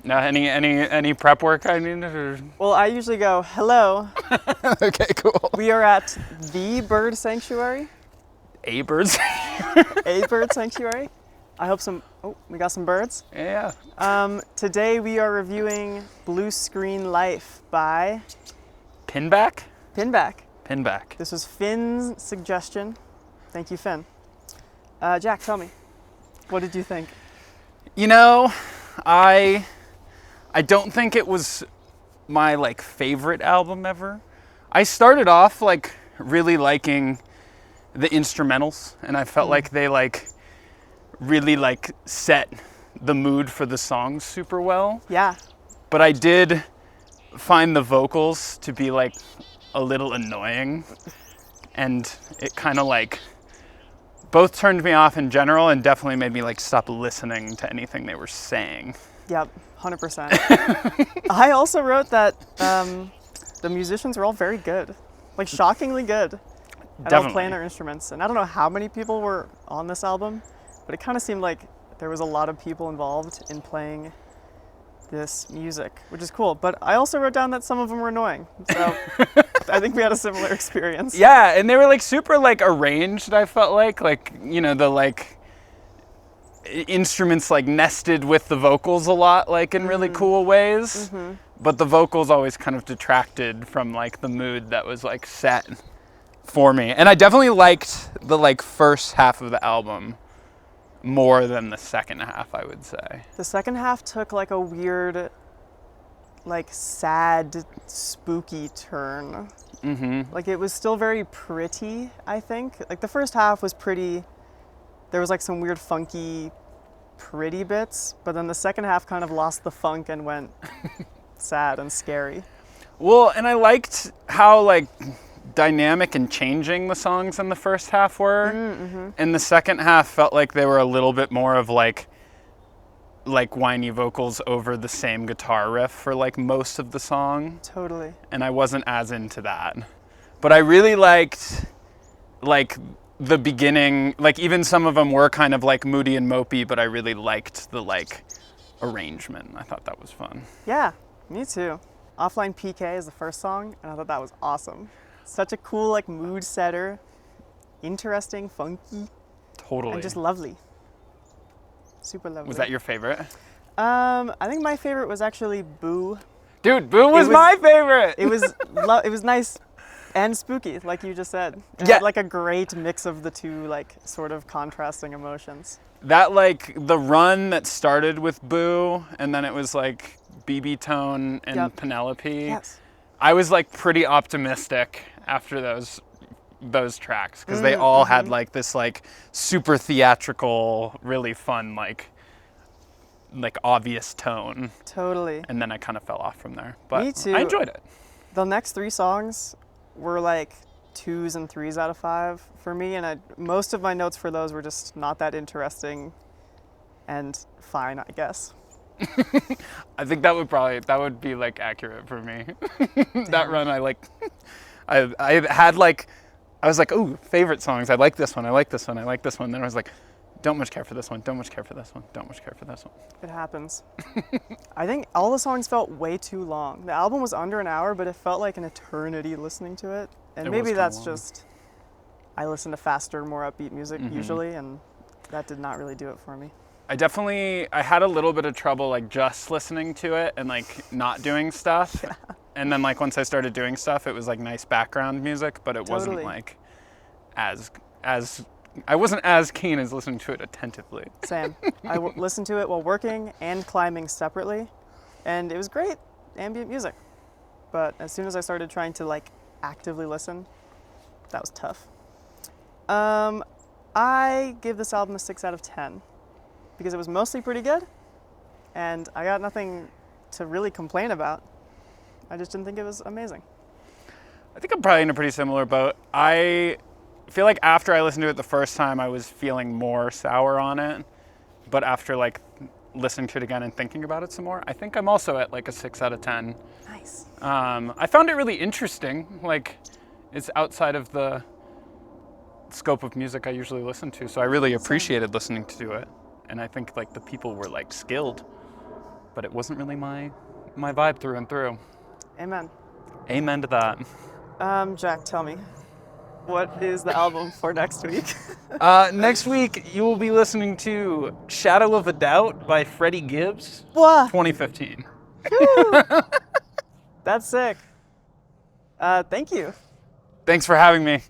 No, any prep work I need? Or... Well, I usually go, hello, Okay, cool. we are at the bird sanctuary, A birds. a bird sanctuary. I hope we got some birds. Yeah. Today we are reviewing Blue Screen Life by Pinback. Pinback. Pinback. This was Finn's suggestion. Thank you, Finn. Jack, tell me, what did you think? You know, I don't think it was my favorite album ever. I started off really liking the instrumentals, and I felt like they really set the mood for the songs super well. Yeah. But I did find the vocals to be a little annoying, and it kind of both turned me off in general and definitely made me stop listening to anything they were saying. Yep, 100%. I also wrote that the musicians were all very good, shockingly good at all playing their instruments. And I don't know how many people were on this album, but it kind of seemed like there was a lot of people involved in playing this music, which is cool. But I also wrote down that some of them were annoying, so I think we had a similar experience. Yeah, and they were super arranged. I felt the instruments nested with the vocals a lot, in really cool ways. Mm-hmm. But the vocals always kind of detracted from the mood that was set for me. And I definitely liked the first half of the album more than the second half, I would say. The second half took a weird, sad, spooky turn. Mm-hmm. It was still very pretty, I think. The first half was pretty. There was some weird funky, pretty bits, but then the second half kind of lost the funk and went sad and scary. Well, and I liked how dynamic and changing the songs in the first half were. Mm-hmm. And the second half felt like they were a little bit more of whiny vocals over the same guitar riff for most of the song. Totally. And I wasn't as into that. But I really liked the beginning, even some of them were kind of moody and mopey, but I really liked the arrangement. I thought that was fun. Yeah, me too. Offline PK is the first song, and I thought that was awesome. Such a cool mood setter, interesting, funky. Totally. And just lovely. Super lovely. Was that your favorite? I think my favorite was actually Boo. Dude, Boo was my favorite. It was it was nice and spooky, like you just said. It had a great mix of the two sort of contrasting emotions. That the run that started with Boo and then it was BB Tone and Penelope. Yes. I was pretty optimistic after those tracks because they all had this super theatrical, really fun obvious tone. Totally. And then I kind of fell off from there. But me too. I enjoyed it. The next three songs were 2s and 3s out of 5 for me, and most of my notes for those were just not that interesting and fine, I guess. I think that would be accurate for me. That run I had I was ooh, favorite songs. I like this one. I like this one. I like this one. Then I was don't much care for this one. Don't much care for this one. Don't much care for this one. It happens. I think all the songs felt way too long. The album was under an hour, but it felt like an eternity listening to it. And maybe that's just I listen to faster, more upbeat music usually, and that did not really do it for me. I had a little bit of trouble just listening to it and not doing stuff. Yeah. And then once I started doing stuff, it was nice background music, but it wasn't as I wasn't as keen as listening to it attentively. Same. I listened to it while working and climbing separately, and it was great ambient music. But as soon as I started trying to actively listen, that was tough. I give this album a 6 out of 10 because it was mostly pretty good, and I got nothing to really complain about. I just didn't think it was amazing. I think I'm probably in a pretty similar boat. I feel after I listened to it the first time, I was feeling more sour on it. But after listening to it again and thinking about it some more, I think I'm also at a 6 out of 10. Nice. I found it really interesting. It's outside of the scope of music I usually listen to, so I really appreciated listening to it. And I think the people were skilled. but it wasn't really my vibe through and through. Amen. Amen to that. Jack, tell me, what is the album for next week? Next week, you will be listening to Shadow of a Doubt by Freddie Gibbs, What? 2015. That's sick. Thank you. Thanks for having me.